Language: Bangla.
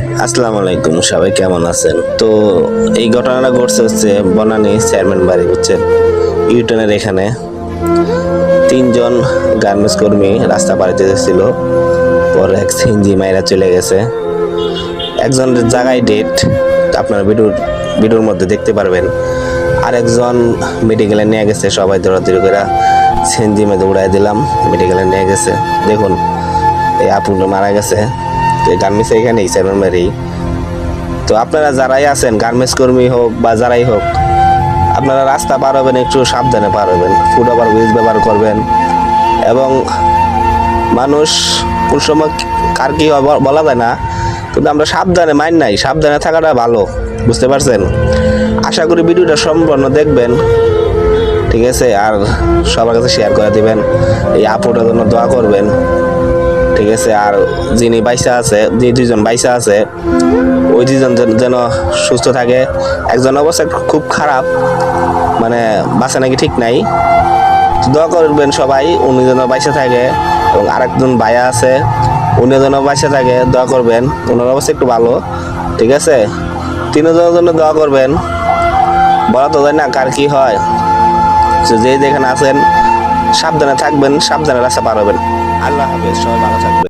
আসসালামু আলাইকুম, সবাই কেমন আছেন? তো এই ঘটনাটা ঘটছে হচ্ছে বনানী চেয়ারম্যান বাড়ি, বুঝছেন, ইউটার্নের এখানে তিনজন গার্মেন্টস কর্মী রাস্তা পাড়ি দিতেছিল, পরে এক সিএনজি মাইরা চলে গেছে। একজনের জায়গায় ডেট, আপনারা ভিডিওর মধ্যে দেখতে পারবেন। আরেকজন মেডিকেলে নিয়ে গেছে, সবাই দৌড়াদৌড়ি করে সিএনজি মধ্যে উড়াই দিলাম, মেডিকেলে নিয়ে গেছে। দেখুন এই আপুটা মারা গেছে। তো এই গার্মেন্টস এখানেই চেয়ারম্যান বাড়ি। তো আপনারা যারাই আছেন, গার্মেন্টস কর্মী হোক বা যারাই হোক, আপনারা রাস্তা পার হবেন একটু সাবধানে পার হবেন, ফুট ওভার ব্রিজ ব্যবহার করবেন। এবং মানুষ কোন সময় কার কি হয় বলা যায় না, কিন্তু আমরা সাবধানে নাই, সাবধানে থাকাটা ভালো, বুঝতে পারছেন? আশা করি ভিডিওটা সম্পূর্ণ দেখবেন, ঠিক আছে? আর সবার কাছে শেয়ার করে দিবেন, এই আপুটার জন্য দোয়া করবেন, ঠিক আছে? আর যিনি বাইসা আছে, যে দুইজন বাইসা আছে, ওই দুইজন যেন সুস্থ থাকে। একজন অবস্থা খুব খারাপ, মানে বাঁচা নাকি ঠিক নাই। দোয়া করবেন সবাই, উনি যেন বাইসা থাকে। এবং আরেকজন ভাইয়া আছে, উনি যেন বাইসা থাকে, দোয়া করবেন। ওনার অবস্থা একটু ভালো, ঠিক আছে? তিনজনের জন্য দোয়া করবেন। বলা তো যায় না কার কি হয়। যে যেখানে আছেন সাবধানে থাকবেন, সাবধানে রাস্তা পার হবেন। আল্লাহ হাফেজ, সবাই ভালো থাকবেন।